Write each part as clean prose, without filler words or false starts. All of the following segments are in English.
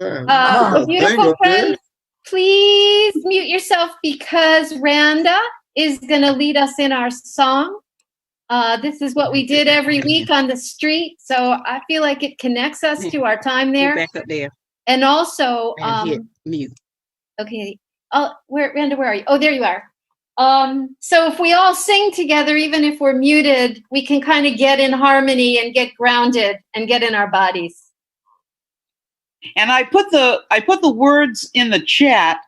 Beautiful friends, please mute yourself because Randa is going to lead us in our song. This is what we did every week on the street, so I feel like it connects us to our time there. Back up there. And also, hit mute. Okay. Oh, Randa, where are you? Oh, there you are. So if we all sing together, even if we're muted, we can kind of get in harmony and get grounded and get in our bodies. And I put the words in the chat.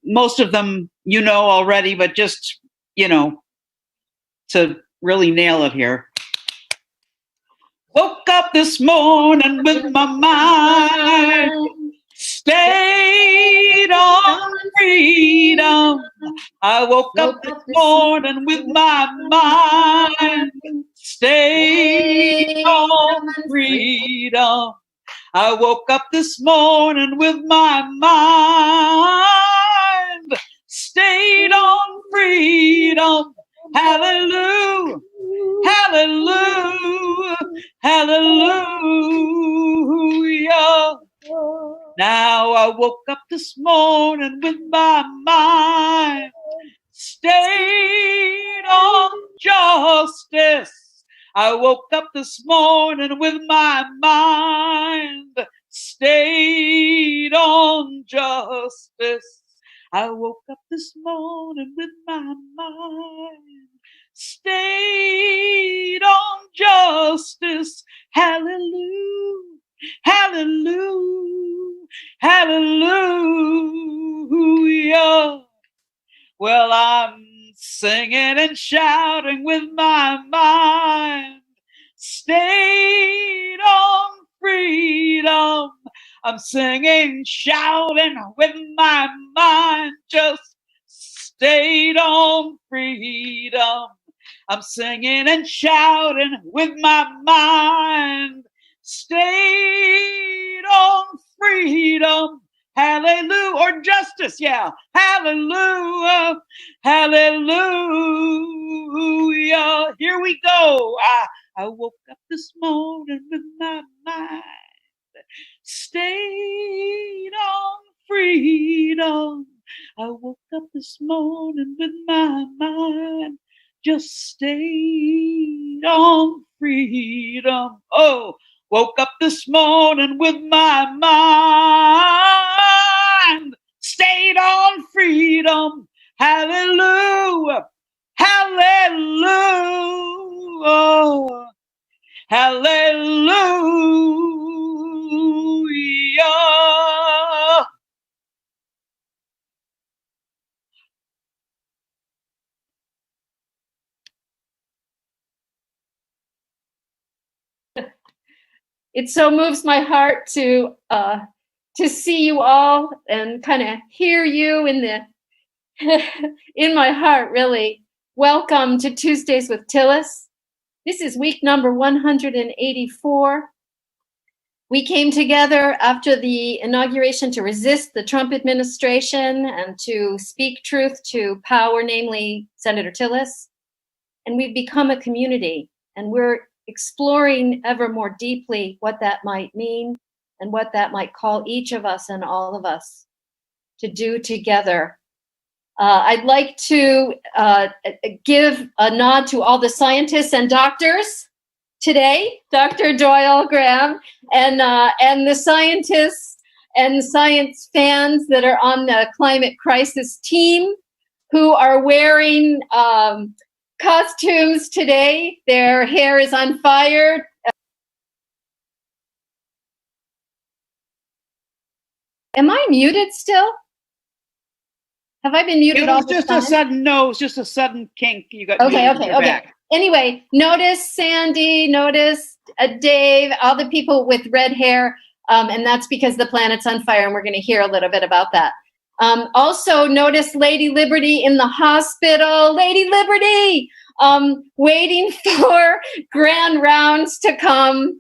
Most of them you know already, but just, to really nail it here. Woke up this morning with my mind stayed on freedom. I woke up this morning with my mind stayed on freedom. I woke up this morning with my mind stayed on freedom. Hallelujah, hallelujah, hallelujah. Now I woke up this morning with my mind stayed on justice. I woke up this morning with my mind stayed on justice. I woke up this morning with my mind stayed on justice. Hallelujah, hallelujah, hallelujah. Well, I'm singing and shouting with my mind stayed on freedom. I'm singing, shouting with my mind just stayed on freedom. I'm singing and shouting with my mind stayed on freedom. Hallelujah, or justice, yeah. Hallelujah, hallelujah. Here we go. I woke up this morning with my mind stayed on freedom. I woke up this morning with my mind just stayed on freedom. Oh, woke up this morning with my mind stayed on freedom. Hallelujah, hallelujah, hallelujah. It so moves my heart to see you all and kind of hear you in the in my heart, really. Welcome to Tuesdays with Tillis. This is week number 184. We came together after the inauguration to resist the Trump administration and to speak truth to power, namely Senator Tillis. And we've become a community, and we're exploring ever more deeply what that might mean and what that might call each of us and all of us to do together. I'd like to give a nod to all the scientists and doctors today, Dr. Doyle Graham, and the scientists and science fans that are on the climate crisis team who are wearing costumes today. Their hair is on fire. Am I muted still? Have I been muted all this time? It was just a sudden kink. You got okay. Back. Anyway, notice Sandy, notice Dave, all the people with red hair, and that's because the planet's on fire, and we're going to hear a little bit about that. Also, notice Lady Liberty in the hospital. Lady Liberty, waiting for grand rounds to come.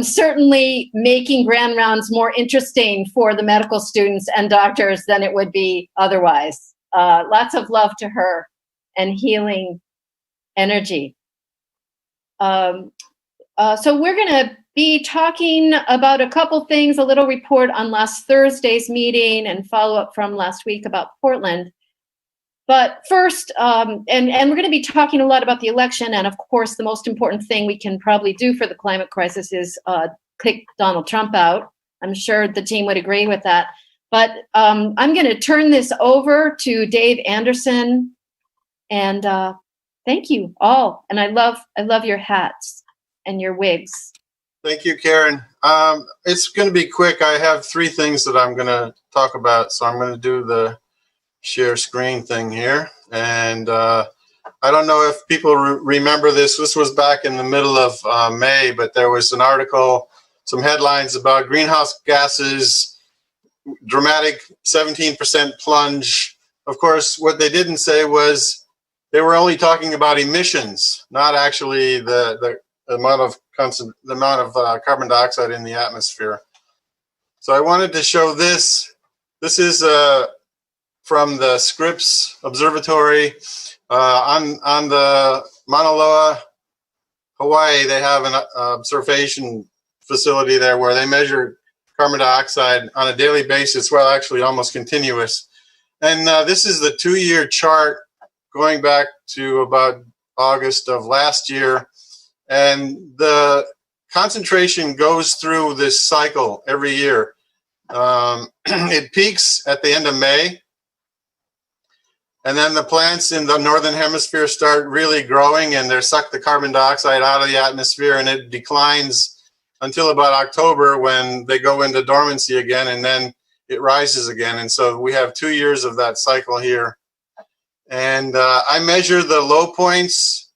Certainly making grand rounds more interesting for the medical students and doctors than it would be otherwise. Lots of love to her and healing energy. So we're going to be talking about a couple things, a little report on last Thursday's meeting and follow up from last week about Portland. But first, and we're going to be talking a lot about the election. And of course, the most important thing we can probably do for the climate crisis is kick Donald Trump out. I'm sure the team would agree with that. But I'm going to turn this over to Dave Anderson. And thank you all. And I love your hats and your wigs. Thank you, Karen. It's going to be quick. I have 3 things that I'm going to talk about. So I'm going to do the share screen thing here. And I don't know if people remember this. This was back in the middle of May, but there was an article, some headlines about greenhouse gases, dramatic 17% plunge. Of course, what they didn't say was they were only talking about emissions, not actually the amount of carbon dioxide in the atmosphere. So I wanted to show this. This is from the Scripps Observatory on the Mauna Loa, Hawaii. They have an observation facility there where they measure carbon dioxide on a daily basis, well, actually almost continuous. And this is the 2-year chart going back to about August of last year. And the concentration goes through this cycle every year. It peaks at the end of May. And then the plants in the northern hemisphere start really growing and they suck the carbon dioxide out of the atmosphere, and it declines until about October when they go into dormancy again, and then it rises again. And so we have 2 years of that cycle here. And I measure the low points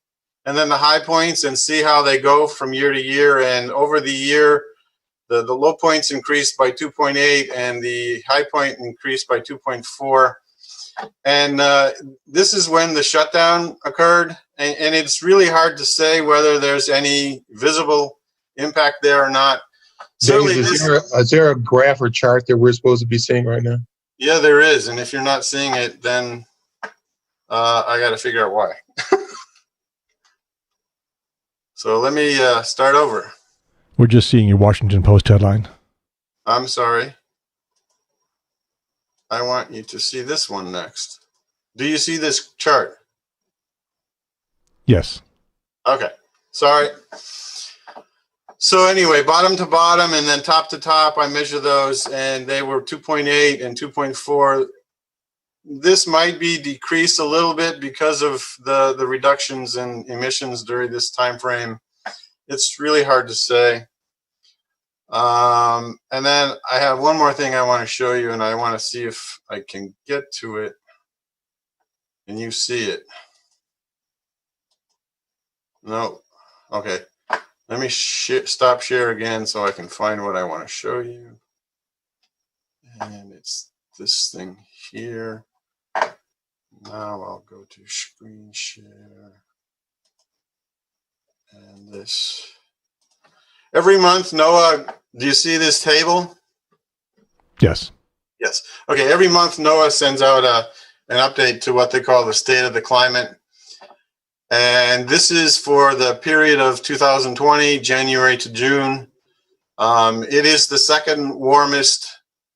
and then the high points and see how they go from year to year. And over the year, the low points increased by 2.8 and the high point increased by 2.4. And this is when the shutdown occurred. And it's really hard to say whether there's any visible impact there or not. Certainly, is there a graph or chart that we're supposed to be seeing right now? Yeah, there is. And if you're not seeing it, then I got to figure out why. So let me start over. We're just seeing your Washington Post headline. I'm sorry. I want you to see this one next. Do you see this chart? Yes. Okay. Sorry. So anyway, bottom to bottom and then top to top, I measure those, and they were 2.8 and 2.4. This might be decreased a little bit because of the reductions in emissions during this time frame. It's really hard to say. And then I have one more thing I want to show you, and I want to see if I can get to it and you see it. No. Okay. Let me stop share again so I can find what I want to show you. And it's this thing here. Now I'll go to screen share. And this. Every month, NOAA, do you see this table? Yes. Yes. Okay, every month NOAA sends out an update to what they call the state of the climate. And this is for the period of 2020, January to June. It is the second warmest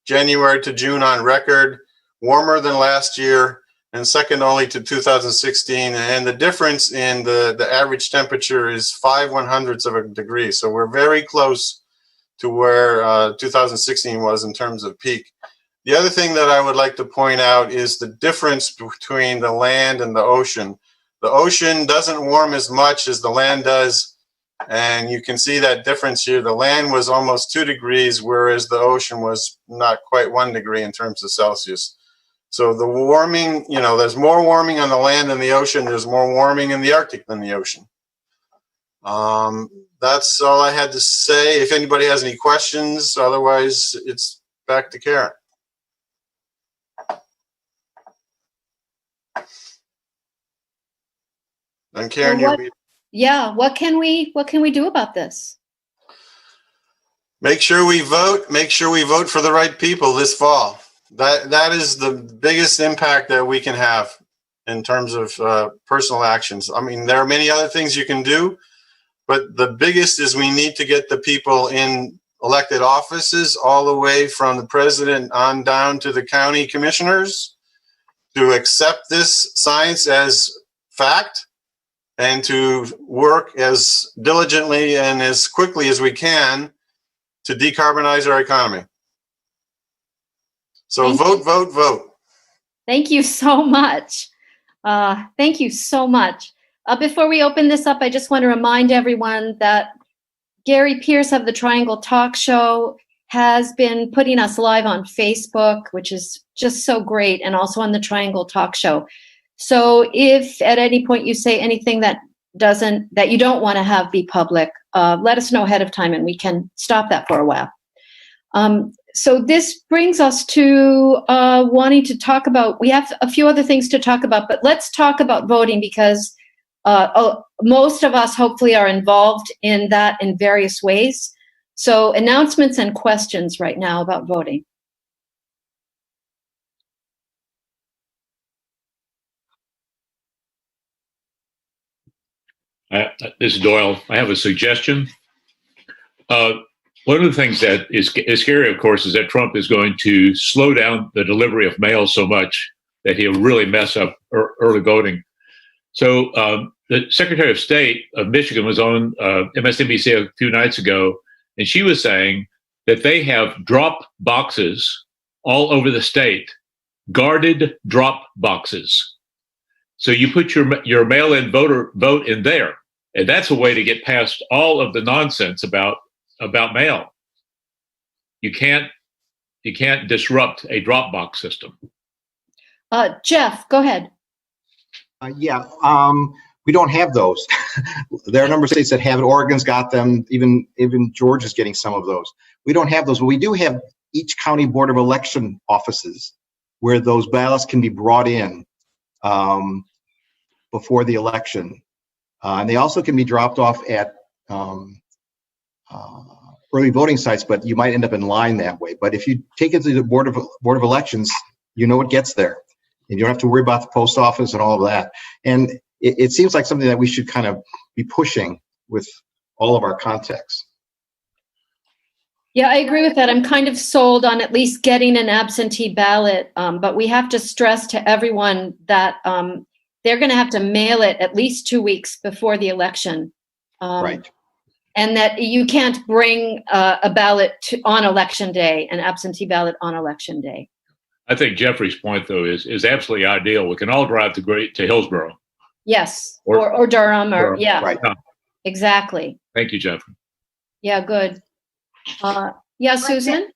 January to June on record, warmer than last year, and second only to 2016. And the difference in the average temperature is 5/100ths of a degree. So we're very close to where 2016 was in terms of peak. The other thing that I would like to point out is the difference between the land and the ocean. The ocean doesn't warm as much as the land does, and you can see that difference here. The land was almost 2 degrees, whereas the ocean was not quite 1 degree in terms of Celsius. So the warming, you know, there's more warming on the land than the ocean. There's more warming in the Arctic than the ocean. That's all I had to say. If anybody has any questions, otherwise it's back to Karen. And Karen, Well, what can we do about this? Make sure we vote. Make sure we vote for the right people this fall. That is the biggest impact that we can have in terms of personal actions. I mean, there are many other things you can do, But the biggest is we need to get the people in elected offices all the way from the president on down to the county commissioners to accept this science as fact and to work as diligently and as quickly as we can to decarbonize our economy. So vote, vote, vote. Thank you so much. Thank you so much. Before we open this up, I just want to remind everyone that Gary Pierce of the Triangle Talk Show has been putting us live on Facebook, which is just so great, and also on the Triangle Talk Show. So if at any point you say anything that you don't want to have be public, let us know ahead of time and we can stop that for a while. So this brings us to wanting to talk about, we have a few other things to talk about, but let's talk about voting because most of us hopefully are involved in that in various ways. So announcements and questions right now about voting. This is Doyle. I have a suggestion. One of the things that is scary, of course, is that Trump is going to slow down the delivery of mail so much that he'll really mess up early voting. So the Secretary of State of Michigan was on MSNBC a few nights ago, and she was saying that they have drop boxes all over the state, guarded drop boxes. So you put your mail-in vote in there, and that's a way to get past all of the nonsense about mail. You can't disrupt a drop box system. Jeff, go ahead. We don't have those. There are a number of states that have it. Oregon's got them. Even Georgia's getting some of those. We don't have those, but we do have each county board of election offices where those ballots can be brought in before the election, and they also can be dropped off at early voting sites. But you might end up in line that way. But if you take it to the board of elections, you know it gets there, and you don't have to worry about the post office and all of that. And it seems like something that we should kind of be pushing with all of our contacts. Yeah, I agree with that. I'm kind of sold on at least getting an absentee ballot, but we have to stress to everyone that they're going to have to mail it at least 2 weeks before the election. Right. And that you can't bring a ballot on election day, an absentee ballot on election day. I think Jeffrey's point, though, is absolutely ideal. We can all drive to Hillsborough. Yes, or Durham, or yeah, right. Exactly. Thank you, Jeffrey. Yeah, good. Yeah, Susan?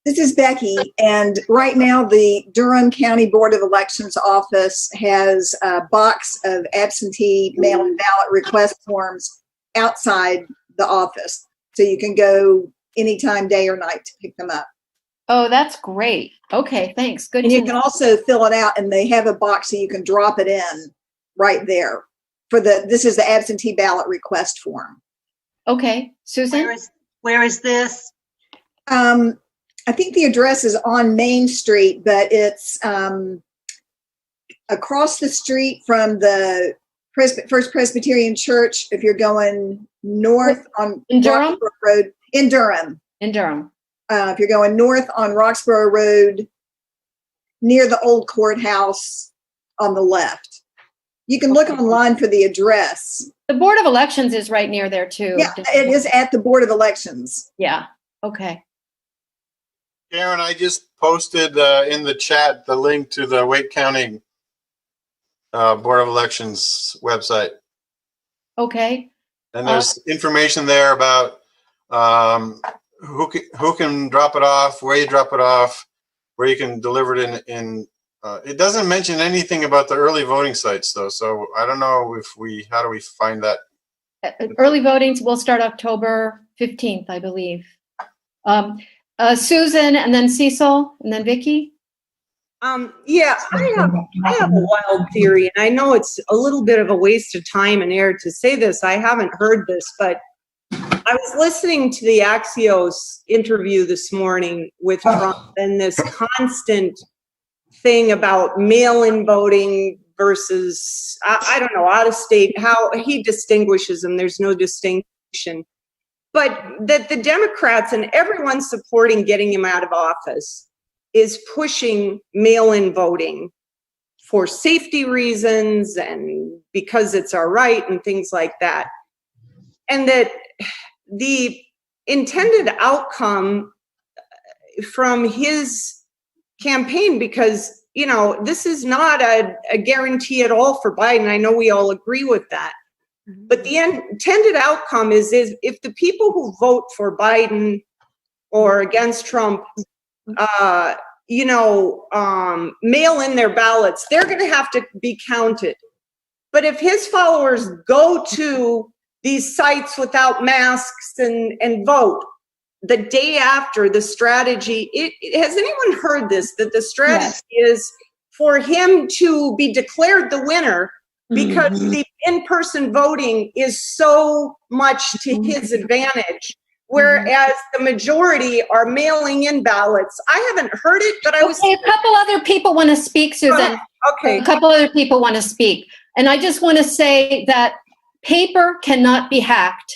This is Becky, and right now the Durham County Board of Elections office has a box of absentee mail-in ballot request forms outside the office, so you can go anytime, day or night, to pick them up. Oh, that's great. Okay, thanks. Good. And you can also fill it out, and they have a box so you can drop it in right there. This is the absentee ballot request form. Okay, Susan? Where is this? I think the address is on Main Street, but it's across the street from the First Presbyterian Church. If you're going north on Durham Road, in Durham. If you're going north on Roxborough Road, near the old courthouse on the left. You can look online for the address. The Board of Elections is right near there too. Yeah, it is at the Board of Elections. Yeah, okay. Karen, I just posted in the chat the link to the Wake County Board of Elections website. Okay. And there's information there about who can drop it off, where you drop it off, where you can deliver it in. It doesn't mention anything about the early voting sites, though. So I don't know how do we find that? Early voting will start October 15th, I believe. Susan, and then Cecil, and then Vicki. Yeah, I have a wild theory, and I know it's a little bit of a waste of time and air to say this. I haven't heard this, but I was listening to the Axios interview this morning with Trump and this constant thing about mail-in voting, versus, I don't know, out of state, how he distinguishes them. There's no distinction. But that the Democrats and everyone supporting getting him out of office is pushing mail-in voting for safety reasons and because it's our right and things like that. And that the intended outcome from his campaign, because, you know, this is not a guarantee at all for Biden. I know we all agree with that. But the intended outcome is if the people who vote for Biden or against Trump, mail in their ballots, they're going to have to be counted. But if his followers go to these sites without masks and vote, the day after, the strategy, has anyone heard this, that the strategy is for him to be declared the winner because the in-person voting is so much to his advantage, whereas the majority are mailing in ballots. I haven't heard it, but I was... Okay, a couple other people want to speak, Susan. Okay. A couple other people want to speak. And I just want to say that paper cannot be hacked.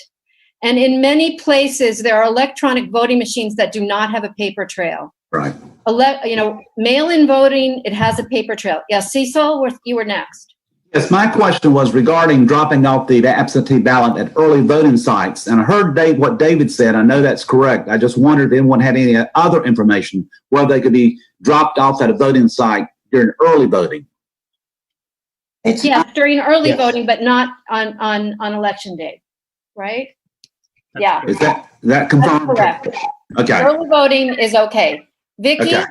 And in many places, there are electronic voting machines that do not have a paper trail. Right. Mail-in voting, it has a paper trail. Yes, Cecil, you were next. Yes, my question was regarding dropping off the absentee ballot at early voting sites. And I heard what David said. I know that's correct. I just wondered if anyone had any other information where they could be dropped off at a voting site during early voting. Yes, during early voting, but not on election day, right? Yeah. Is that confirmed? That's correct. Okay. Early voting is okay. Vicki? Okay.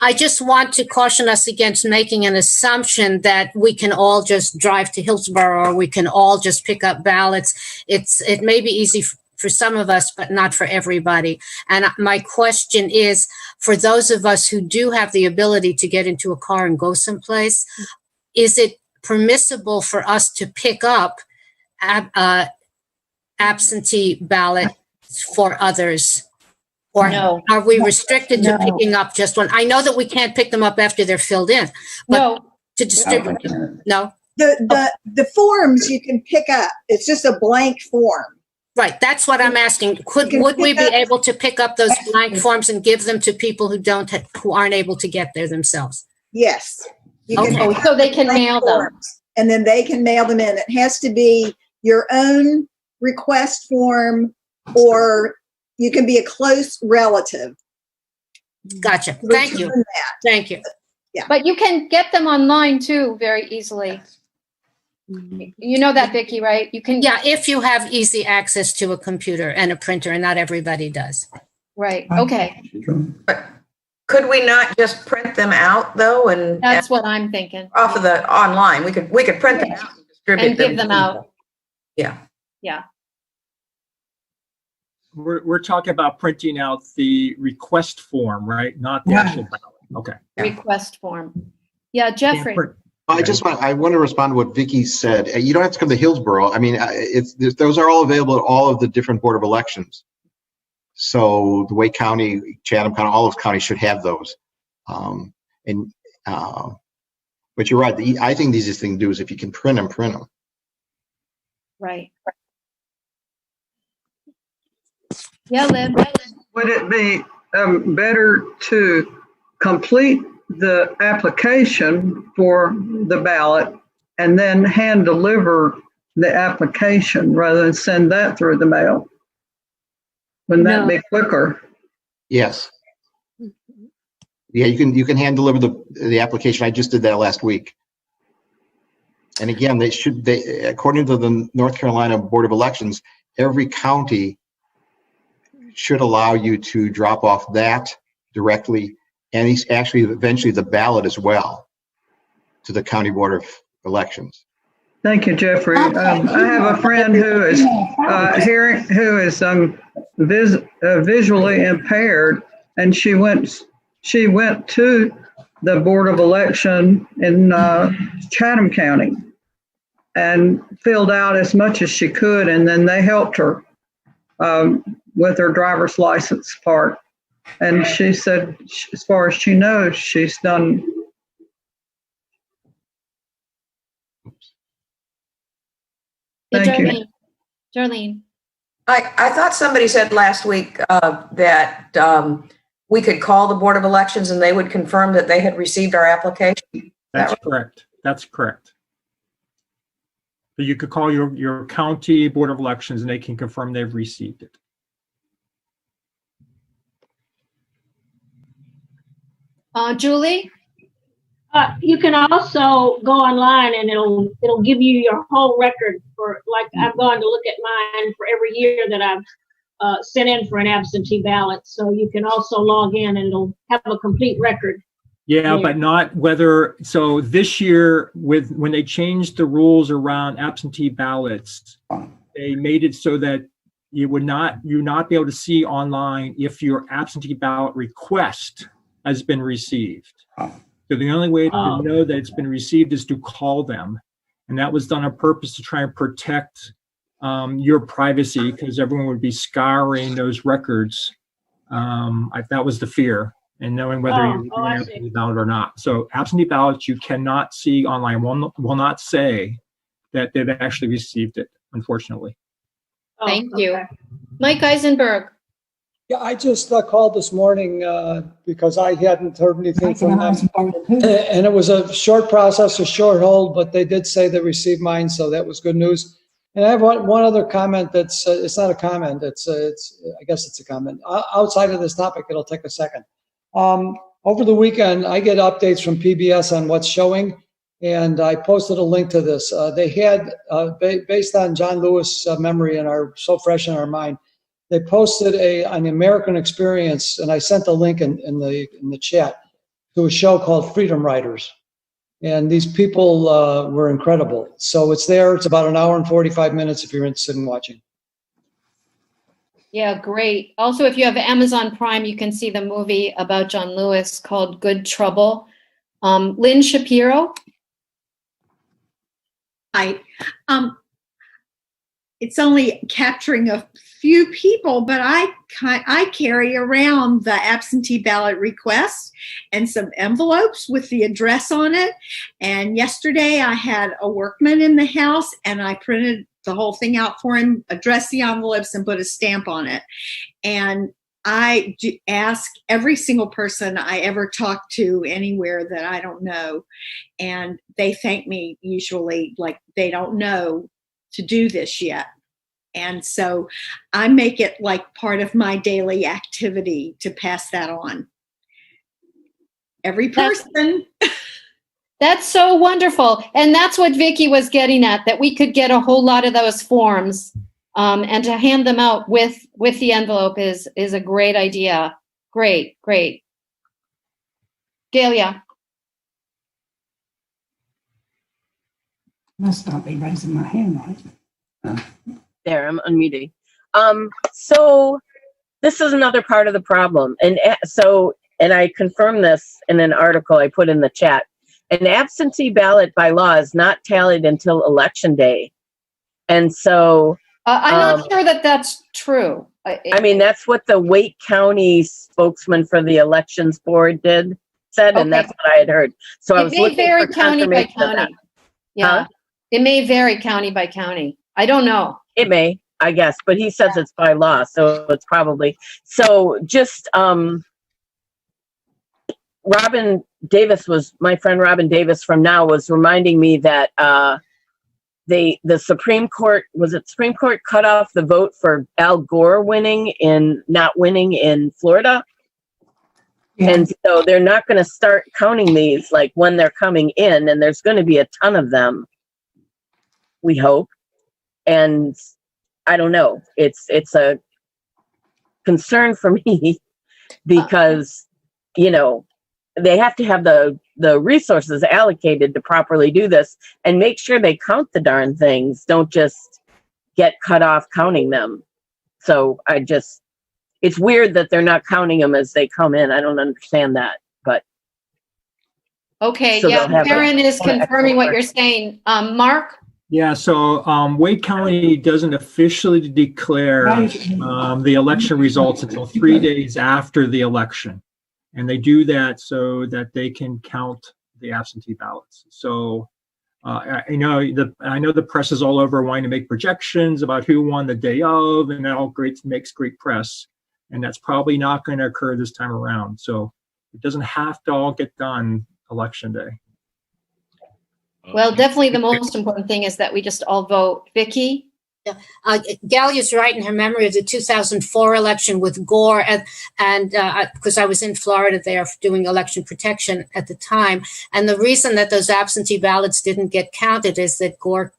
I just want to caution us against making an assumption that we can all just drive to Hillsborough or we can all just pick up ballots. It may be easy for some of us, but not for everybody. And my question is, for those of us who do have the ability to get into a car and go someplace, is it permissible for us to pick up absentee ballot for others? Or no. Are we restricted to picking up just one? I know that we can't pick them up after they're filled in, but to distribute them. No? The forms you can pick up. It's just a blank form. Right. That's what I'm asking. Would we be able to pick up those blank forms and give them to people who aren't able to get there themselves? Yes. So they can mail them. And then they can mail them in. It has to be your own request form, or you can be a close relative. Gotcha. Thank you. Thank you. Yeah. But you can get them online too, very easily. You know that, Vicki, right? You can. Yeah, if you have easy access to a computer and a printer, and not everybody does. Right. Okay. But could we not just print them out though, and that's what I'm thinking. Off of the online, we could print them out and distribute and give them out. Yeah. Yeah. We're talking about printing out the request form, right? Not the actual ballot. Okay. Request form. Yeah, Jeffrey. I want to respond to what Vicki said. You don't have to come to Hillsborough. I mean, those are all available at all of the different Board of Elections. So the Wake County, Chatham County, all those counties should have those. But you're right. I think the easiest thing to do is if you can print them. Right. Yeah, Lynn. Would it be better to complete the application for the ballot and then hand deliver the application rather than send that through the mail? Wouldn't that be quicker? Yes. Yeah, you can hand deliver the application. I just did that last week. And again, they according to the North Carolina Board of Elections, every county should allow you to drop off that directly, and actually eventually the ballot as well to the County Board of Elections. Thank you, Jeffrey. I have a friend who is visually impaired, and she went to the Board of Election in Chatham County and filled out as much as she could, and then they helped her with her driver's license part. And she said, as far as she knows, she's done Thank you. Darlene. I thought somebody said last week that we could call the Board of Elections and they would confirm that they had received our application. That's correct. That's correct. So you could call your county Board of Elections and they can confirm they've received it. Julie? You can also go online and it'll give you your whole record for, like, I've gone to look at mine for every year that I've sent in for an absentee ballot. So you can also log in and it'll have a complete record. Yeah, but not whether, so this year when they changed the rules around absentee ballots, they made it so that you not be able to see online if your absentee ballot request has been received. So the only way to know that it's been received is to call them. And that was done on purpose to try and protect your privacy, because everyone would be scouring those records. That was the fear, and knowing whether you're doing an absentee ballot or not. So absentee ballots you cannot see online will not say that they've actually received it, unfortunately. Thank you. Mike Eisenberg. Yeah, I just called this morning because I hadn't heard anything from them. And it was a short process, a short hold, but they did say they received mine, so that was good news. And I have one other comment that's, it's not a comment, it's I guess it's a comment. Outside of this topic, it'll take a second. Over the weekend, I get updates from PBS on what's showing, and I posted a link to this. They had, based on John Lewis' memory and so fresh in our mind, they posted an American Experience, and I sent the link in the chat, to a show called Freedom Riders. And these people were incredible. So it's there. It's about 1 hour and 45 minutes if you're interested in watching. Yeah, great. Also, if you have Amazon Prime, you can see the movie about John Lewis called Good Trouble. Lynn Shapiro. Hi. It's only capturing a few people, but I carry around the absentee ballot request and some envelopes with the address on it. And yesterday I had a workman in the house and I printed the whole thing out for him, addressed the envelopes and put a stamp on it. And I ask every single person I ever talk to anywhere that I don't know. And they thank me usually like they don't know to do this yet. And so I make it like part of my daily activity to pass that on. Every person. That's so wonderful. And that's what Vicki was getting at, that we could get a whole lot of those forms and to hand them out with the envelope is a great idea. Great. Galia. Must not be raising my hand, right? There, I'm unmuting. So this is another part of the problem. And I confirmed this in an article I put in the chat. An absentee ballot by law is not tallied until election day. And so I'm not sure that that's true. I mean, that's what the Wake County spokesman for the elections board said, and that's what I had heard. So I was looking for vary county by county. Yeah, it may vary county by county. I don't know. It may, I guess, but he says it's by law, so it's probably. So just my friend Robin Davis from Now was reminding me that the Supreme Court cut off the vote for Al Gore not winning in Florida. Yeah. And so they're not going to start counting these like when they're coming in, and there's going to be a ton of them, we hope. And I don't know, it's a concern for me because, they have to have the resources allocated to properly do this and make sure they count the darn things. Don't just get cut off counting them. So it's weird that they're not counting them as they come in. I don't understand that, but. Okay, so yeah, Karen is confirming what you're saying. Mark? Yeah, so Wake County doesn't officially declare the election results until 3 days after the election. And they do that so that they can count the absentee ballots. So I know the press is all over wanting to make projections about who won the day of, and that all makes great press. And that's probably not going to occur this time around. So it doesn't have to all get done election day. Well, definitely the most important thing is that we just all vote. Vicky? Galia's right in her memory of the 2004 election with Gore, and because I was in Florida there doing election protection at the time. And the reason that those absentee ballots didn't get counted is that Gore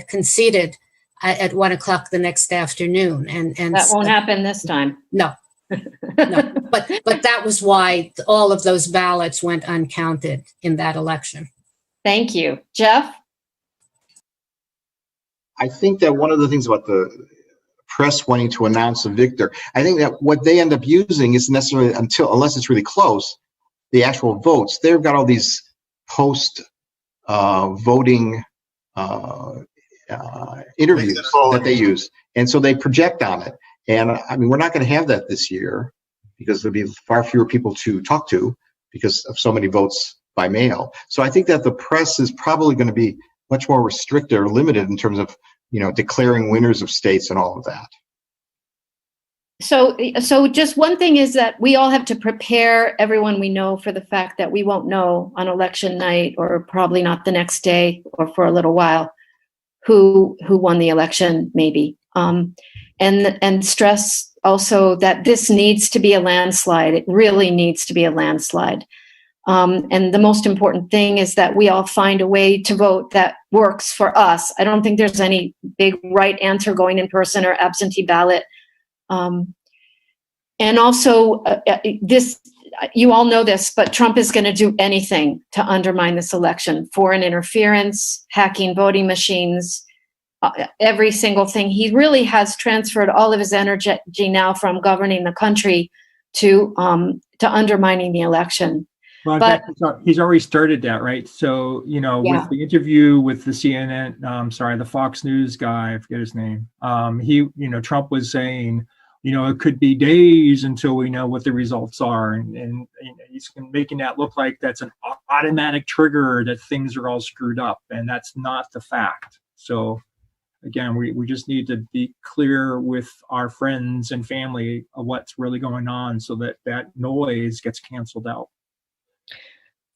conceded at 1 o'clock the next afternoon. And that won't happen this time. No. No. But that was why all of those ballots went uncounted in that election. Thank you. Jeff? I think that one of the things about the press wanting to announce a victor, I think that what they end up using isn't necessarily unless it's really close, the actual votes. They've got all these post voting interviews that they use. And so they project on it. And I mean, we're not going to have that this year because there'll be far fewer people to talk to because of so many votes by mail. So I think that the press is probably going to be much more restricted or limited in terms of, declaring winners of states and all of that. So just one thing is that we all have to prepare everyone we know for the fact that we won't know on election night, or probably not the next day or for a little while, who won the election, maybe. And stress also that this needs to be a landslide. It really needs to be a landslide. And the most important thing is that we all find a way to vote that works for us. I don't think there's any big right answer going in person or absentee ballot. And also this, you all know this, but Trump is going to do anything to undermine this election. Foreign interference, hacking voting machines, every single thing. He really has transferred all of his energy now from governing the country to undermining the election. Well, he's already started that, right? So, with the interview with the CNN, the Fox News guy, I forget his name. Trump was saying, it could be days until we know what the results are. And he's making that look like that's an automatic trigger that things are all screwed up. And that's not the fact. So, again, we just need to be clear with our friends and family of what's really going on so that noise gets canceled out.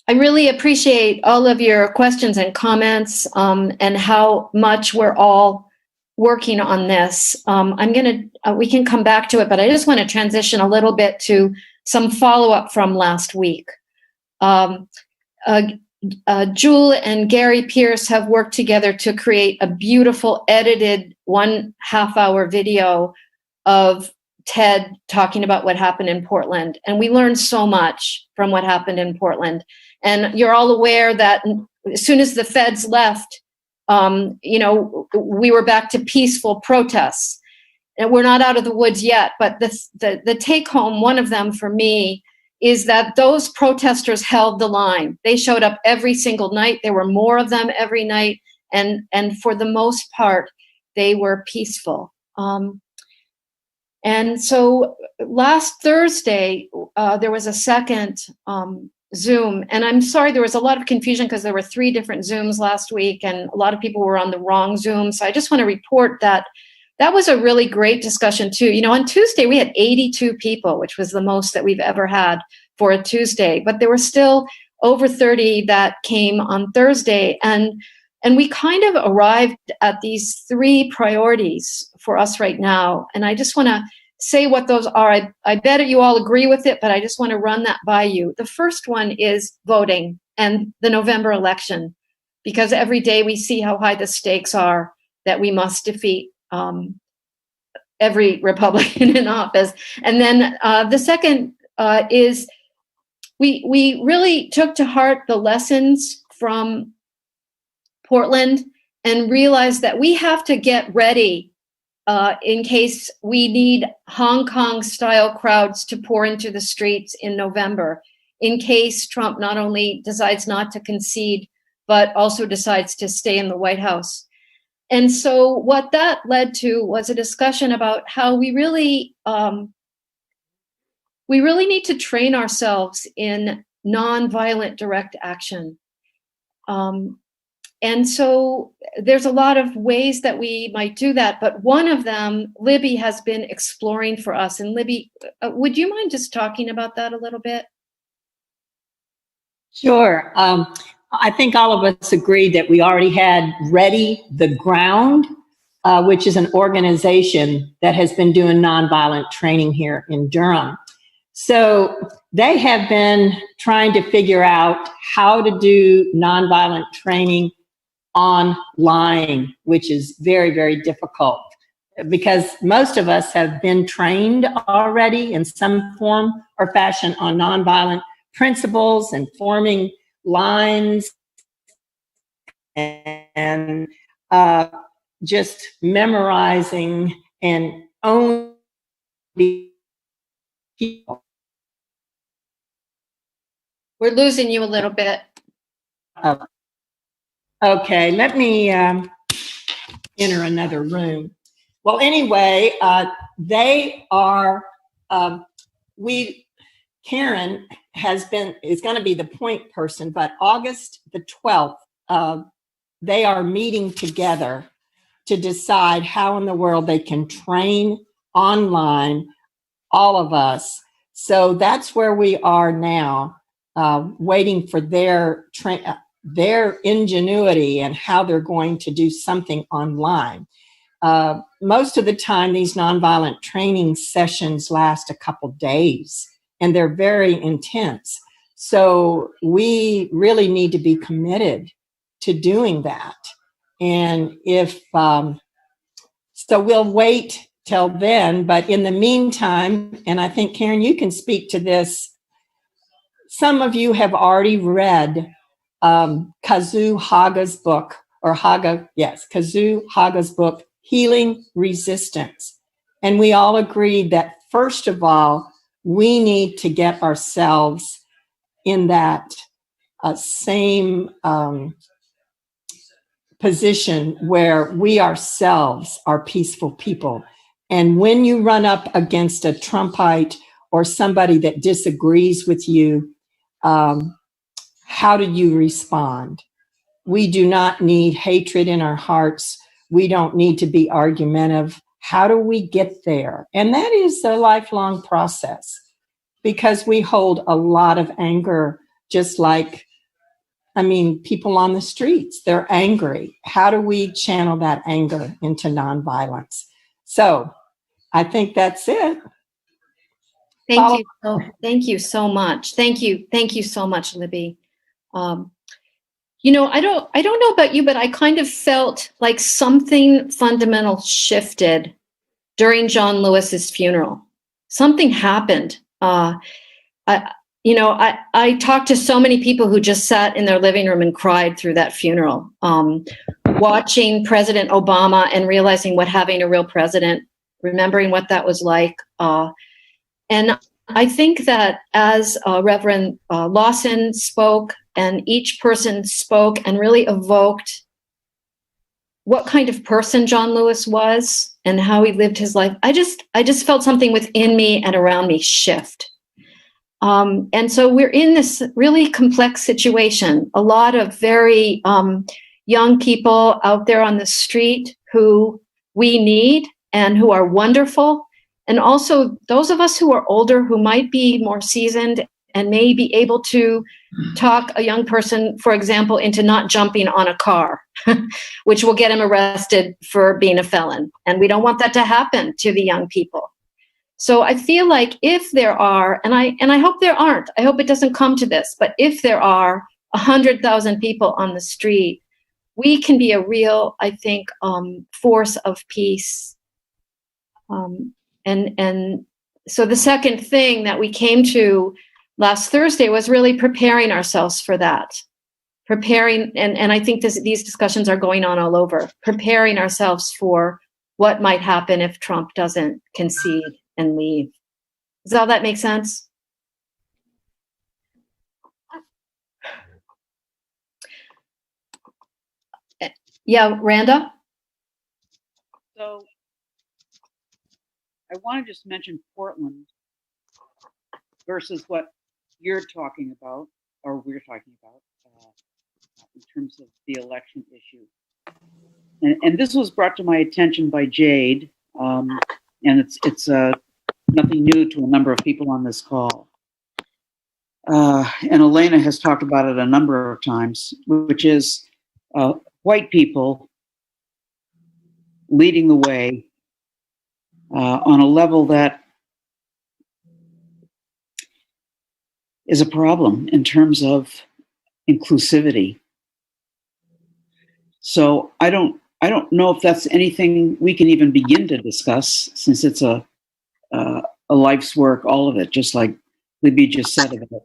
I really appreciate all of your questions and comments and how much we're all working on this. We can come back to it, but I just want to transition a little bit to some follow-up from last week. Jewel and Gary Pierce have worked together to create a beautiful edited 1.5 hour video of Ted talking about what happened in Portland. And we learned so much from what happened in Portland. And you're all aware that as soon as the feds left, we were back to peaceful protests. And we're not out of the woods yet, but the take home, one of them for me, is that those protesters held the line. They showed up every single night. There were more of them every night. And for the most part, they were peaceful. And so last Thursday, there was a second Zoom. And I'm sorry, there was a lot of confusion because there were 3 different Zooms last week and a lot of people were on the wrong Zoom. So I just want to report that was a really great discussion too. On Tuesday, we had 82 people, which was the most that we've ever had for a Tuesday. But there were still over 30 that came on Thursday. And we kind of arrived at these 3 priorities for us right now. And I just want to say what those are. I bet you all agree with it, but I just want to run that by you. The first one is voting and the November election, because every day we see how high the stakes are that we must defeat every Republican in office. And then the second is we really took to heart the lessons from Portland and realized that we have to get ready in case we need Hong Kong style crowds to pour into the streets in November, in case Trump not only decides not to concede, but also decides to stay in the White House. And so what that led to was a discussion about how we really need to train ourselves in nonviolent direct action. And so there's a lot of ways that we might do that, but one of them, Libby has been exploring for us. And Libby, would you mind just talking about that a little bit? Sure. I think all of us agreed that we already had Ready the Ground, which is an organization that has been doing nonviolent training here in Durham. So they have been trying to figure out how to do nonviolent training online, which is very, very difficult because most of us have been trained already in some form or fashion on nonviolent principles and forming lines and just memorizing and owning people. We're losing you a little bit. Okay, let me enter another room. Well, anyway, they are, Karen is going to be the point person, but August the 12th, they are meeting together to decide how in the world they can train online, all of us. So that's where we are now, waiting for their ingenuity and how they're going to do something online. Most of the time, these nonviolent training sessions last a couple days, and they're very intense. So we really need to be committed to doing that. And so we'll wait till then, but in the meantime, and I think, Karen, you can speak to this, some of you have already read Kazu Haga's book, Kazu Haga's book, Healing Resistance. And we all agreed that, first of all, we need to get ourselves in that same position where we ourselves are peaceful people. And when you run up against a Trumpite or somebody that disagrees with you, how do you respond? We do not need hatred in our hearts. We don't need to be argumentative. How do we get there? And that is a lifelong process because we hold a lot of anger, just like, people on the streets, they're angry. How do we channel that anger into nonviolence? So I think that's it. Thank you so much. Thank you so much, Libby. I don't know about you, but I kind of felt like something fundamental shifted during John Lewis's funeral. Something happened. I talked to so many people who just sat in their living room and cried through that funeral, watching President Obama and realizing what having a real president, remembering what that was like. And I think that as Reverend Lawson spoke, and each person spoke and really evoked what kind of person John Lewis was and how he lived his life, I just felt something within me and around me shift. And so we're in this really complex situation. A lot of very young people out there on the street who we need and who are wonderful. And also those of us who are older, who might be more seasoned and may be able to talk a young person, for example, into not jumping on a car, which will get him arrested for being a felon. And we don't want that to happen to the young people. So I feel like if there are, and I hope there aren't, I hope it doesn't come to this, but if there are 100,000 people on the street, we can be a real, I think, force of peace. And so the second thing that we came to last Thursday was really preparing ourselves for that. Preparing, and I think these discussions are going on all over, preparing ourselves for what might happen if Trump doesn't concede and leave. Does all that make sense? Yeah, Randa? So I want to just mention Portland versus what you're talking about, or we're talking about, in terms of the election issue. And this was brought to my attention by Jade, and it's nothing new to a number of people on this call. And Elena has talked about it a number of times, which is white people leading the way on a level that is a problem in terms of inclusivity. So I don't know if that's anything we can even begin to discuss, since it's a life's work, all of it, just like Libby just said about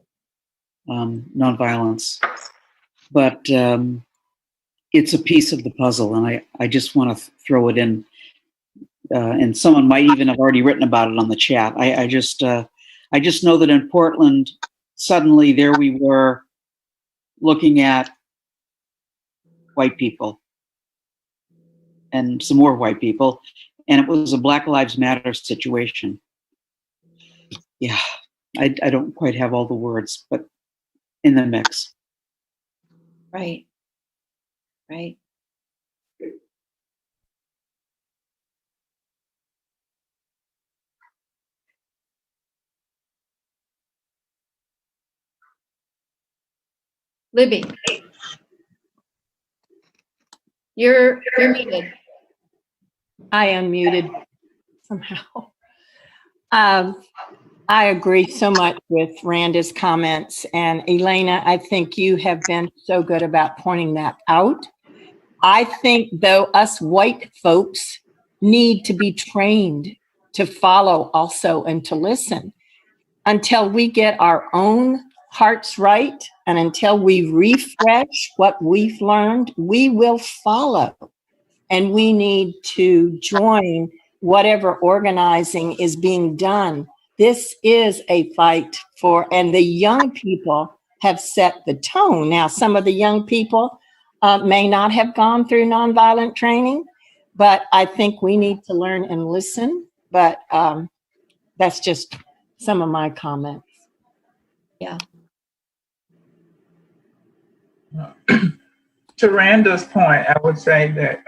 nonviolence. But it's a piece of the puzzle, and I just want to throw it in. And someone might even have already written about it on the chat. I just know that in Portland, suddenly there we were looking at white people and some more white people, and it was a Black Lives Matter situation. Yeah, I don't quite have all the words, but in the mix. Right. Right. Libby, you're muted. I unmuted somehow. I agree so much with Randa's comments, and Elena, I think you have been so good about pointing that out. I think, though, us white folks need to be trained to follow also and to listen. Until we get our own hearts right and until we refresh what we've learned, we will follow. And we need to join whatever organizing is being done. This is a fight for, and the young people have set the tone. Now, some of the young people may not have gone through nonviolent training, but I think we need to learn and listen. But that's just some of my comments. Yeah. To Randa's point, I would say that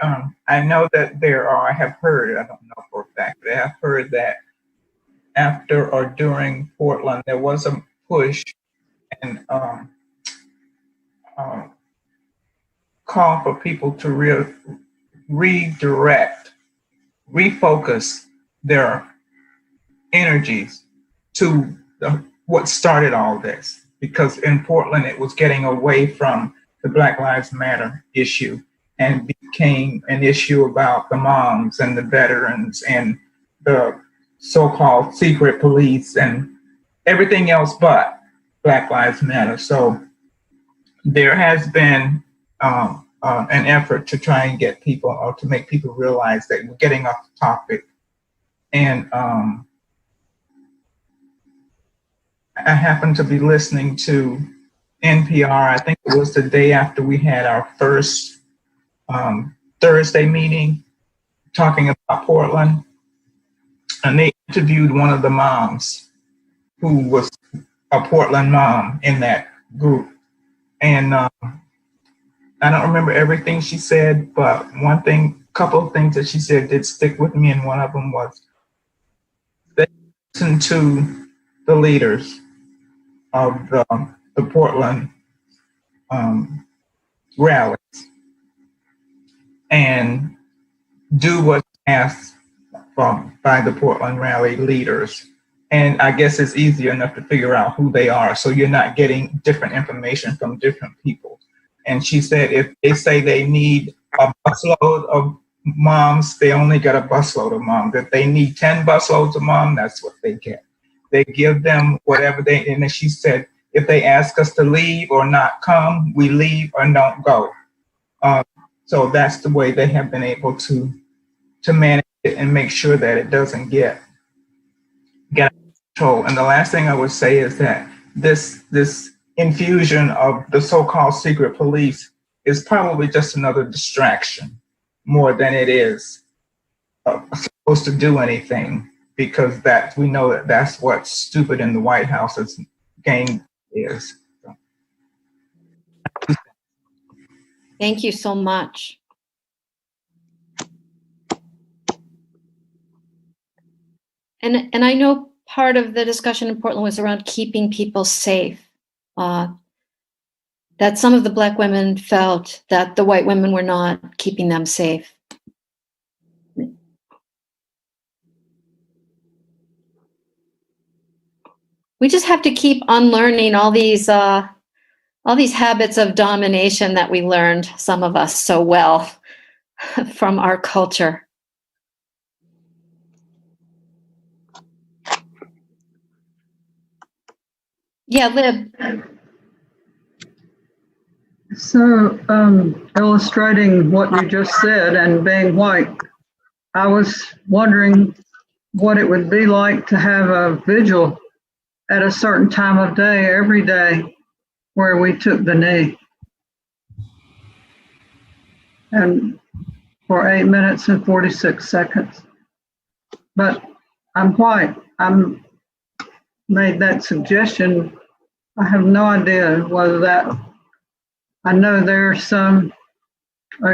I know that there are, I have heard, I don't know for a fact, but I have heard that after or during Portland, there was a push and call for people to redirect, refocus their energies to what started all this. Because in Portland, it was getting away from the Black Lives Matter issue and became an issue about the moms and the veterans and the so-called secret police and everything else but Black Lives Matter. So there has been an effort to try and get people, or to make people realize that we're getting off the topic. And I happened to be listening to NPR, I think it was the day after we had our first Thursday meeting talking about Portland. And they interviewed one of the moms who was a Portland mom in that group. And I don't remember everything she said, but couple of things that she said did stick with me. And one of them was they listened to the leaders of the Portland rallies and do what's asked by the Portland rally leaders. And I guess it's easy enough to figure out who they are, so you're not getting different information from different people. And she said if they say they need a busload of moms, they only get a busload of moms. If they need 10 busloads of moms, that's what they get. They give them whatever they, and then she said, if they ask us to leave or not come, we leave or don't go. So that's the way they have been able to manage it and make sure that it doesn't get out of control. And the last thing I would say is that this infusion of the so-called secret police is probably just another distraction more than it is supposed to do anything, because we know that that's what stupid in the White House's game is. Thank you so much. And I know part of the discussion in Portland was around keeping people safe. That some of the Black women felt that the white women were not keeping them safe. We just have to keep unlearning all these habits of domination that we learned, some of us so well, from our culture. Yeah, Lib. So, illustrating what you just said and being white, I was wondering what it would be like to have a vigil at a certain time of day, every day, where we took the knee. And for 8 minutes and 46 seconds. But I'm white. I'm made that suggestion. I have no idea whether that, I know there's a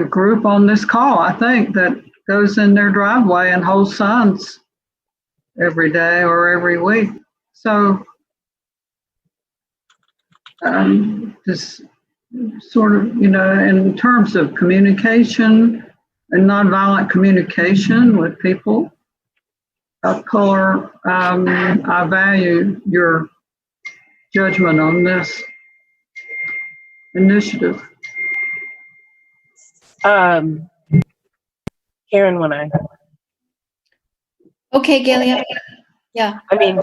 group on this call, I think, that goes in their driveway and holds signs every day or every week. So just sort of, in terms of communication and nonviolent communication with people of color, I value your judgment on this initiative. Karen, when I... Okay, Galia. Yeah. I mean,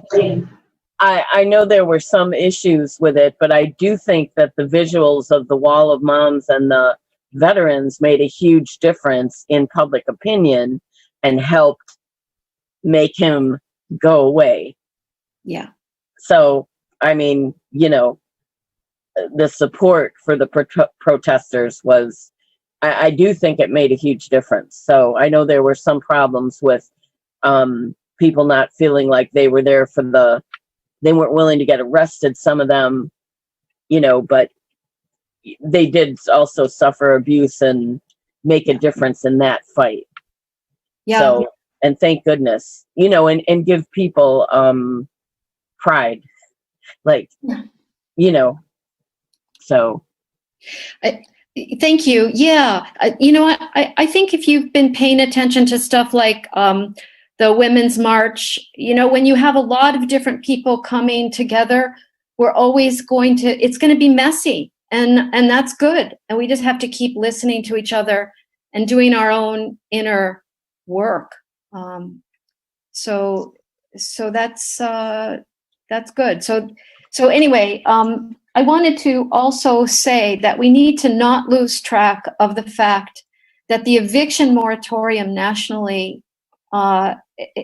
I know there were some issues with it, but I do think that the visuals of the Wall of Moms and the veterans made a huge difference in public opinion and helped make him go away. Yeah. So, I mean, the support for the protesters was, I do think it made a huge difference. So I know there were some problems with people not feeling like they were there for they weren't willing to get arrested, some of them, but they did also suffer abuse and make a difference in that fight. Yeah. So, and thank goodness, and give people pride, so. Thank you. Yeah. I think if you've been paying attention to stuff like the Women's March, when you have a lot of different people coming together, we're always it's going to be messy, and that's good. And we just have to keep listening to each other and doing our own inner work. So that's good. So anyway, I wanted to also say that we need to not lose track of the fact that the eviction moratorium nationally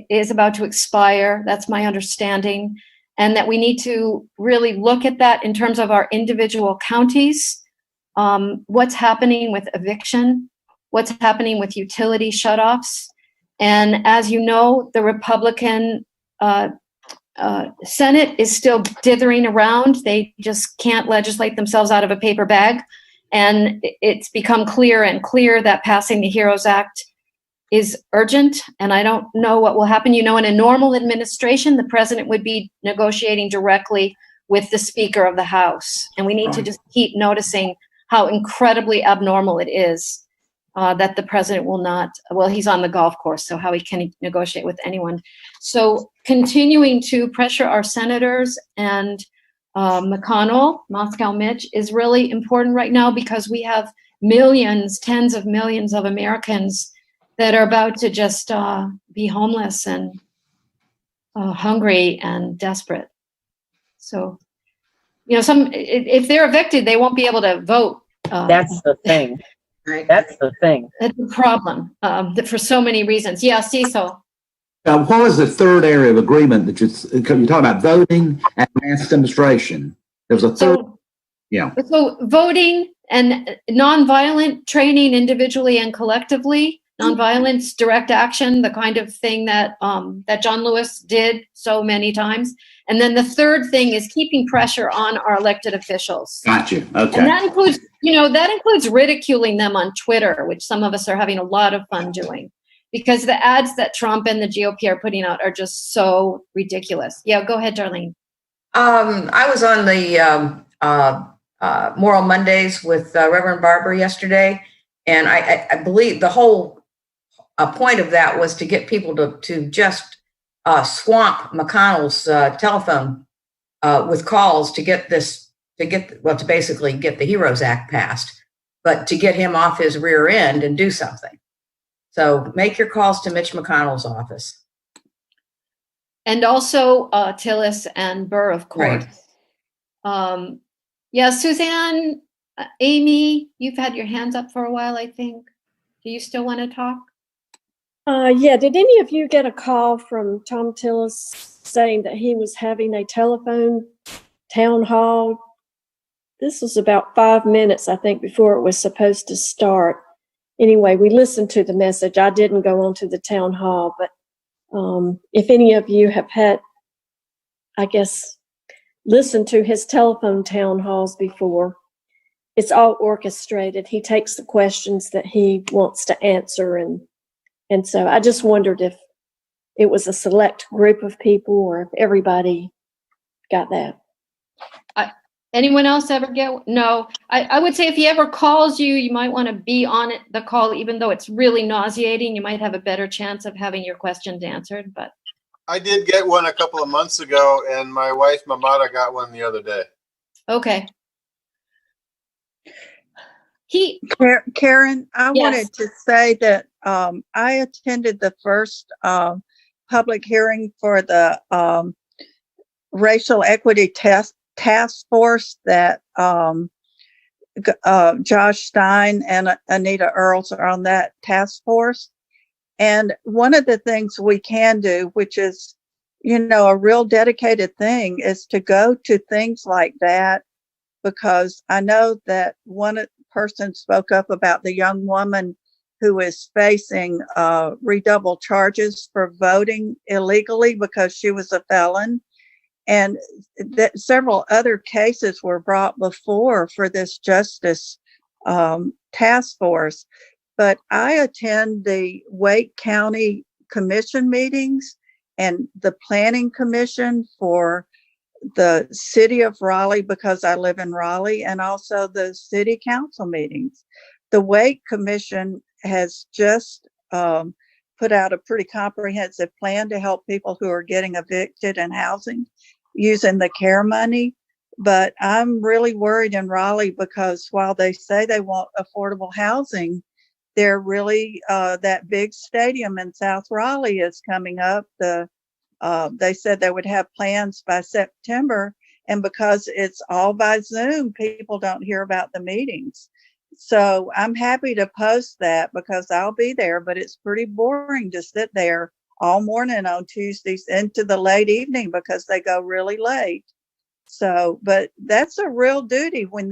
is about to expire. That's my understanding. And that we need to really look at that in terms of our individual counties, what's happening with eviction, what's happening with utility shutoffs. And as you know, the Republican Senate is still dithering around. They just can't legislate themselves out of a paper bag. And it's become clear that passing the HEROES Act is urgent. And I don't know what will happen. In a normal administration, the president would be negotiating directly with the Speaker of the House. And we need to just keep noticing how incredibly abnormal it is that the president will not, he's on the golf course, so how he can negotiate with anyone. So continuing to pressure our senators and McConnell, Moscow Mitch, is really important right now because we have millions, tens of millions of Americans that are about to just be homeless and hungry and desperate. So, if they're evicted, they won't be able to vote. That's the thing. That's the thing. That's a problem for so many reasons. Yeah, Cecil. What was the third area of agreement that you're talking about? Voting and mass demonstration. There was a third. So voting and nonviolent training individually and collectively, nonviolence, direct action, the kind of thing that that John Lewis did so many times. And then the third thing is keeping pressure on our elected officials. Gotcha. Okay. And that includes, that includes ridiculing them on Twitter, which some of us are having a lot of fun doing, because the ads that Trump and the GOP are putting out are just so ridiculous. Yeah, go ahead, Darlene. I was on the Moral Mondays with Reverend Barber yesterday, and I believe the whole point of that was to get people to just swamp McConnell's telephone with calls to basically get the HEROES Act passed, but to get him off his rear end and do something. So make your calls to Mitch McConnell's office. And also Tillis and Burr, of course. Right. Yeah, Suzanne, Amy, you've had your hands up for a while, I think. Do you still want to talk? Yeah, did any of you get a call from Tom Tillis saying that he was having a telephone town hall? This was about 5 minutes, I think, before it was supposed to start. Anyway, we listened to the message. I didn't go on to the town hall, but if any of you have had, I guess, listened to his telephone town halls before, it's all orchestrated. He takes the questions that he wants to answer, and so I just wondered if it was a select group of people or if everybody got that. Anyone else ever get? No. I would say if he ever calls you, you might want to be on the call, even though it's really nauseating. You might have a better chance of having your questions answered. But I did get one a couple of months ago, and my wife Mamata got one the other day. Okay. Karen, I Yes. wanted to say that I attended the first public hearing for the racial equity task force that Josh Stein and Anita Earls are on that task force. And one of the things we can do, which is, a real dedicated thing, is to go to things like that, because I know that one person spoke up about the young woman who is facing redoubled charges for voting illegally because she was a felon. And that several other cases were brought before for this justice task force. But I attend the Wake County Commission meetings and the Planning Commission for the city of Raleigh, because I live in Raleigh, and also the city council meetings. The Wake Commission has just put out a pretty comprehensive plan to help people who are getting evicted and housing using the care money. But I'm really worried in Raleigh because while they say they want affordable housing, they're really, that big stadium in South Raleigh is coming up. They said they would have plans by September, and because it's all by Zoom, people don't hear about the meetings. So I'm happy to post that because I'll be there, but it's pretty boring to sit there all morning on Tuesdays into the late evening because they go really late. So, but that's a real duty. When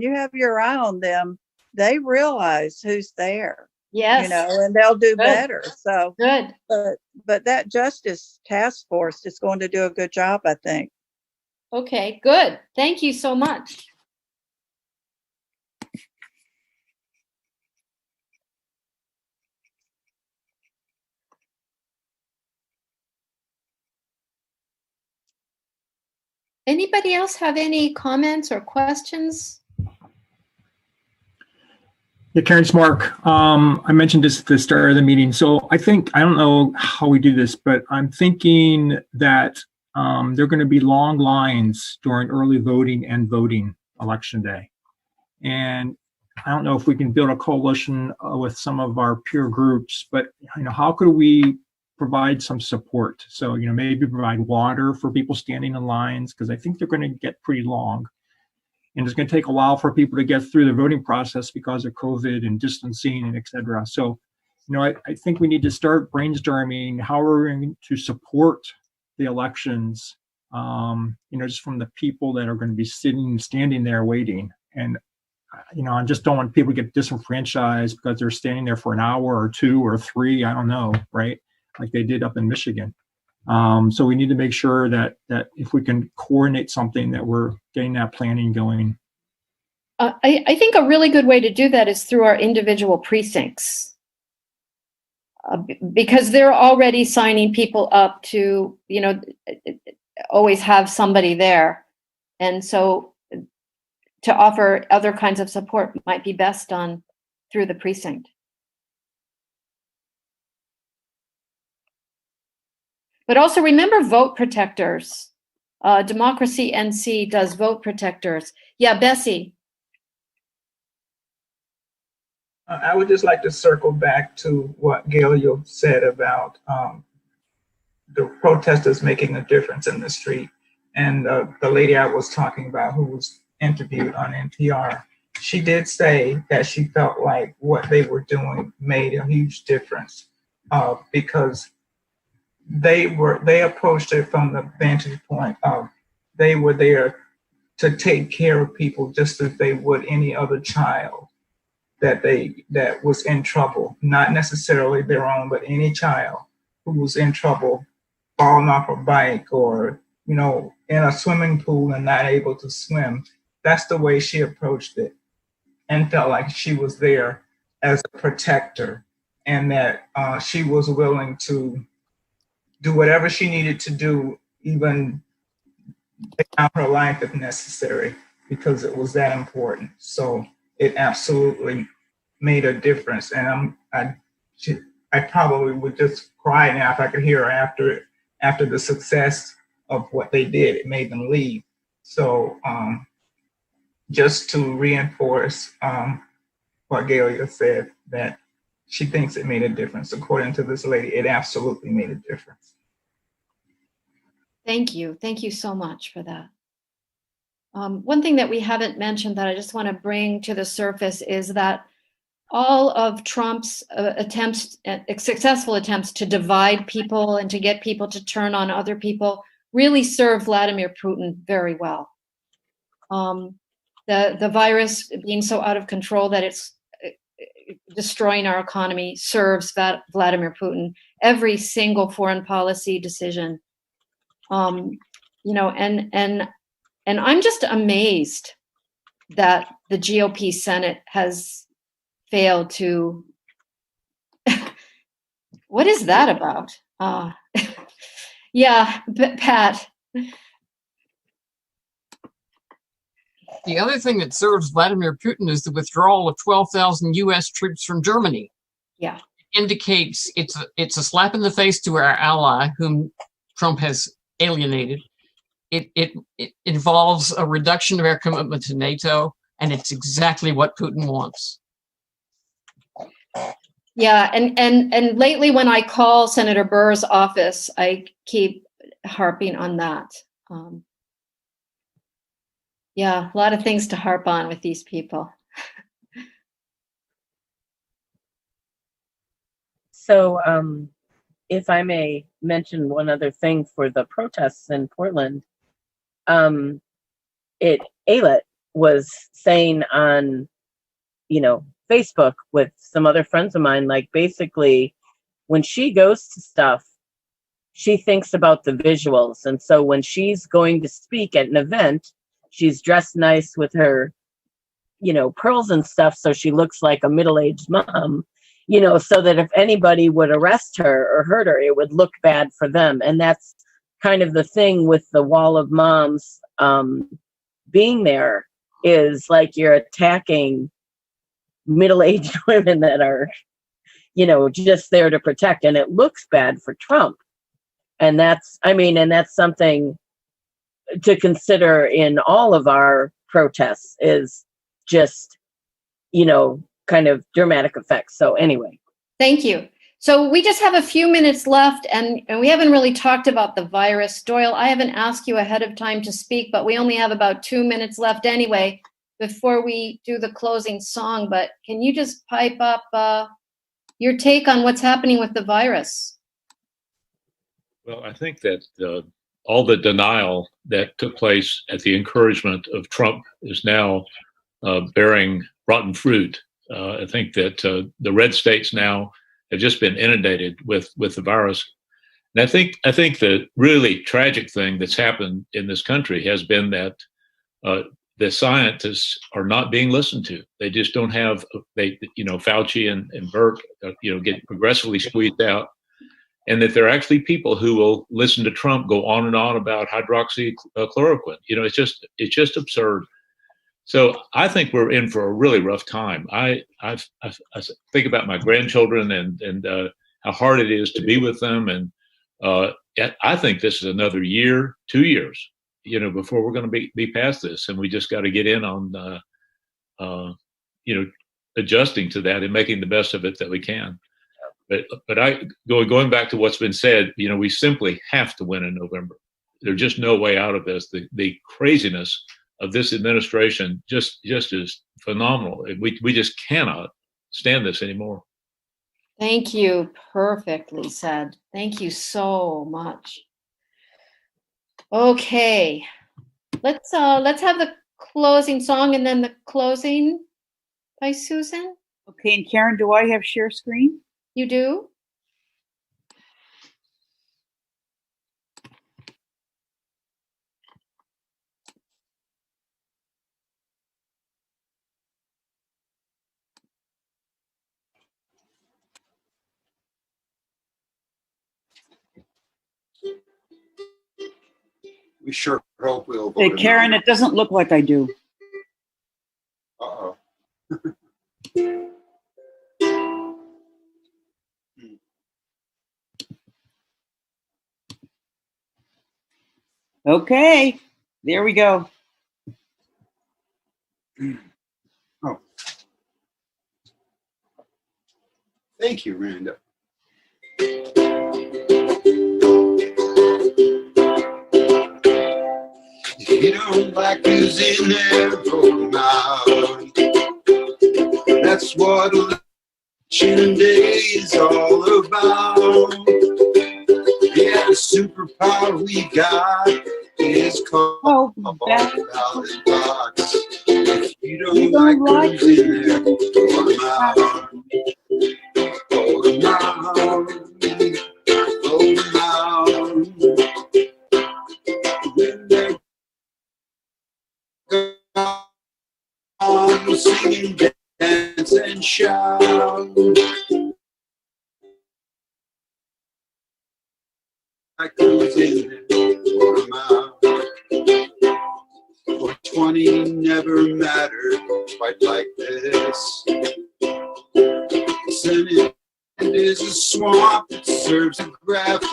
you have your eye on them, they realize who's there. Yes. And they'll do better. So good. But that justice task force is going to do a good job, I think. Okay, good. Thank you so much. Anybody else have any comments or questions? Yeah, Karen, it's Mark. I mentioned this at the start of the meeting. So I don't know how we do this, but I'm thinking that there are going to be long lines during early voting and voting election day. And I don't know if we can build a coalition with some of our peer groups, but how could we provide some support? So, maybe provide water for people standing in lines, because I think they're going to get pretty long. And it's going to take a while for people to get through the voting process because of COVID and distancing and et cetera. So, I think we need to start brainstorming how we're going to support the elections, just from the people that are going to be standing there waiting. And I just don't want people to get disenfranchised because they're standing there for an hour or 2 or 3, I don't know, right? Like they did up in Michigan. So we need to make sure that if we can coordinate something, that we're getting that planning going. I think a really good way to do that is through our individual precincts, because they're already signing people up to, always have somebody there. And so to offer other kinds of support might be best done through the precinct. But also remember vote protectors. Democracy NC does vote protectors. Yeah, Bessie. I would just like to circle back to what Galileo said about the protesters making a difference in the street. And the lady I was talking about who was interviewed on NPR, she did say that she felt like what they were doing made a huge difference because they approached it from the vantage point of they were there to take care of people just as they would any other child that was in trouble, not necessarily their own, but any child who was in trouble, falling off a bike or, in a swimming pool and not able to swim. That's the way she approached it and felt like she was there as a protector and that she was willing to do whatever she needed to do, even take out her life if necessary, because it was that important. So it absolutely made a difference. And I probably would just cry now if I could hear her after the success of what they did. It made them leave. So just to reinforce what Galia said, that she thinks it made a difference. According to this lady, it absolutely made a difference. Thank you. Thank you so much for that. One thing that we haven't mentioned that I just want to bring to the surface is that all of Trump's successful attempts to divide people and to get people to turn on other people really serve Vladimir Putin very well. The virus being so out of control that it's destroying our economy serves Vladimir Putin. Every single foreign policy decision, and I'm just amazed that the GOP Senate has failed to. What is that about? Yeah, Pat. The other thing that serves Vladimir Putin is the withdrawal of 12,000 U.S. troops from Germany. Yeah, indicates it's a slap in the face to our ally, whom Trump has alienated. It involves a reduction of our commitment to NATO, and it's exactly what Putin wants. Yeah, and lately when I call Senator Burr's office, I keep harping on that. Yeah, a lot of things to harp on with these people. So if I may mention one other thing for the protests in Portland, Ayelet was saying on, Facebook with some other friends of mine, like basically when she goes to stuff, she thinks about the visuals. And so when she's going to speak at an event, she's dressed nice with her, pearls and stuff. So she looks like a middle-aged mom, so that if anybody would arrest her or hurt her, it would look bad for them. And that's kind of the thing with the wall of moms being there, is like you're attacking middle-aged women that are, just there to protect. And it looks bad for Trump. And that's something to consider in all of our protests, is just, kind of dramatic effects. So anyway. Thank you. So we just have a few minutes left, and we haven't really talked about the virus. Doyle, I haven't asked you ahead of time to speak, but we only have about 2 minutes left anyway before we do the closing song. But can you just pipe up your take on what's happening with the virus? Well, I think that all the denial that took place at the encouragement of Trump is now bearing rotten fruit. I think that the red states now have just been inundated with the virus. And I think the really tragic thing that's happened in this country has been that the scientists are not being listened to. They just don't have, Fauci and Burke, get progressively squeezed out. And that there are actually people who will listen to Trump go on and on about hydroxychloroquine. It's just absurd. So I think we're in for a really rough time. I think about my grandchildren and how hard it is to be with them. And I think this is another year, 2 years, before we're going to be past this. And we just got to get in on, adjusting to that and making the best of it that we can. But going back to what's been said, we simply have to win in November. There's just no way out of this. The craziness of this administration just is phenomenal. We just cannot stand this anymore. Thank you. Perfectly said. Thank you so much. Okay. Let's have the closing song and then the closing by Susan. Okay, and Karen, do I have share screen? You do? We sure hope we'll vote. Hey, Karen, it doesn't look like I do. Uh-oh. Okay, there we go. Oh. Thank you, Randa. If you don't like who's in there, vote them out. That's what election day is all about. Yeah, the superpower we got is called a ballot box. If you don't like who's in there, vote them out. Vote them out. Vote them out. When they're gone, singing, dance, and shout. Like who's in there, vote them out. 420 never mattered quite like this. The Senate is a swamp that serves a graft.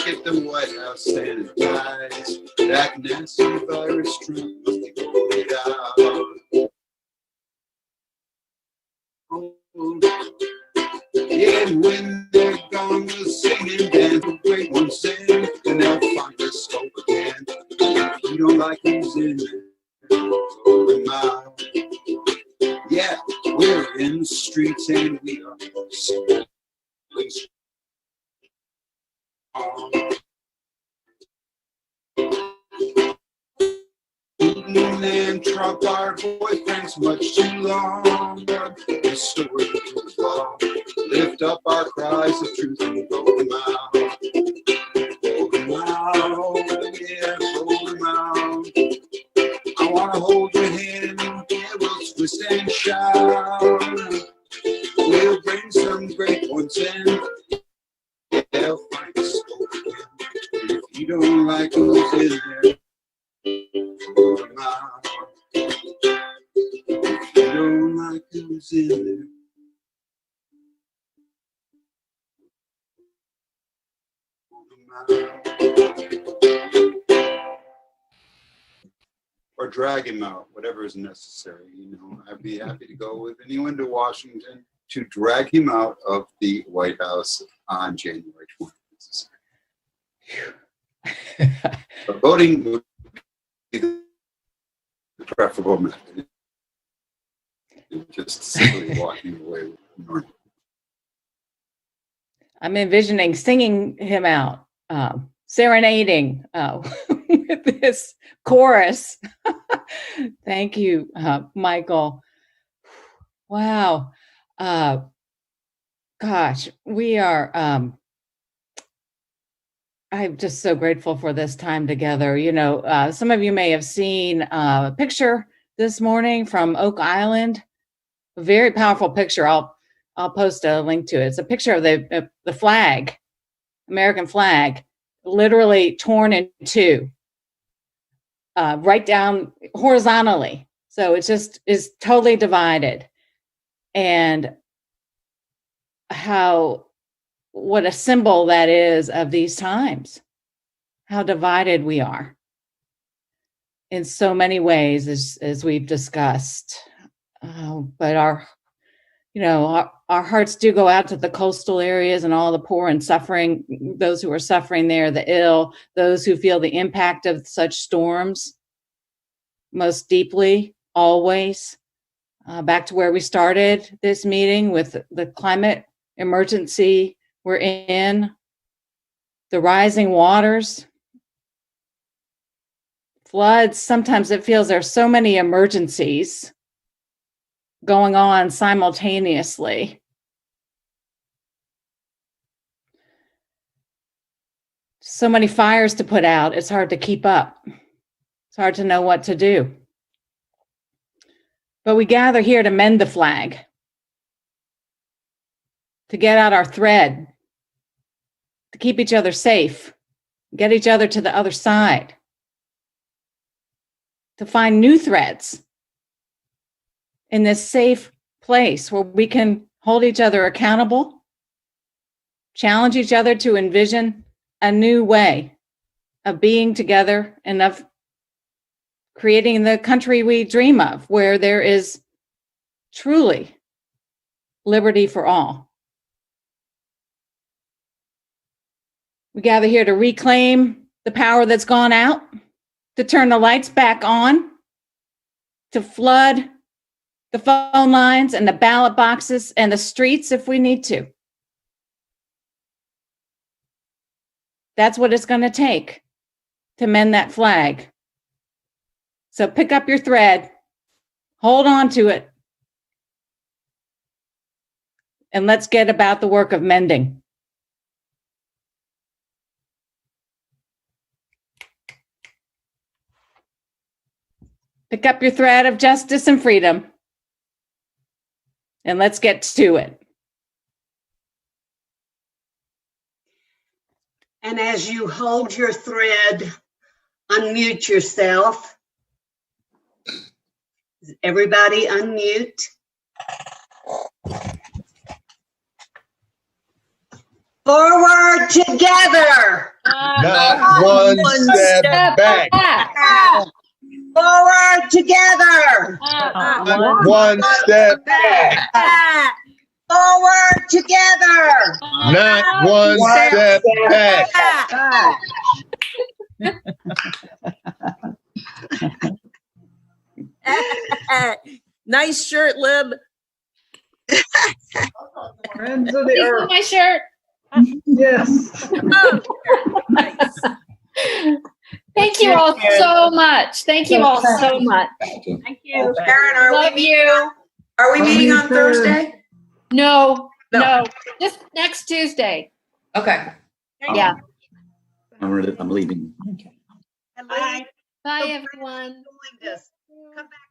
Get the White House sanitized. That nasty virus Trump must be voted out. Yeah, when they're gone, we'll sing and dance. The great ones sing, and they'll find us hope again. If you don't like who's in there, vote them out. Yeah, we're in the streets and we are strong. Putin and Trump are boyfriends much too long. Restore the law. Lift up our cries of truth and vote them out. Vote them out. Yeah, vote them out. I want to hold your hand. Yeah, we'll twist and shout. We'll bring some great ones in. Yeah, they'll find us again. If you don't like who's in there, vote them out. If you don't like who's in there, or drag him out, whatever is necessary. I'd be happy to go with anyone to Washington to drag him out of the White House on January 20th. But voting would be the preferable method. Just simply walking away with normal. I'm envisioning singing him out, serenading with this chorus. Thank you, Michael. Wow. Gosh, we are, I'm just so grateful for this time together. You know, some of you may have seen a picture this morning from Oak Island, a very powerful picture. I'll post a link to it. It's a picture of the flag, American flag, literally torn in two, right down horizontally. So it just is totally divided. And what a symbol that is of these times, how divided we are in so many ways, as we've discussed. But our hearts do go out to the coastal areas and all the poor and suffering, those who are suffering there, the ill, those who feel the impact of such storms most deeply, always. Back to where we started this meeting with the climate emergency we're in, the rising waters, floods. Sometimes it feels there's so many emergencies going on simultaneously. So many fires to put out, it's hard to keep up. It's hard to know what to do. But we gather here to mend the flag, to get out our thread, to keep each other safe, get each other to the other side, to find new threads in this safe place where we can hold each other accountable, challenge each other to envision a new way of being together and of creating the country we dream of, where there is truly liberty for all. We gather here to reclaim the power that's gone out, to turn the lights back on, to flood the phone lines and the ballot boxes and the streets if we need to. That's what it's going to take to mend that flag. So pick up your thread, hold on to it, and let's get about the work of mending. Pick up your thread of justice and freedom, and let's get to it. And as you hold your thread, unmute yourself. Everybody unmute. Forward together. Not one step back. Forward together. One step back. Forward together. Not one step back. Nice shirt, Lib. Friends of the earth. My shirt. Yes. Nice. Thank you all so much. Thank you all so much. Thank you. Karen, Love you. Are we meeting on Thursday? No. Just next Tuesday. Okay. Yeah. I'm leaving. Okay. Bye, everyone. Come back.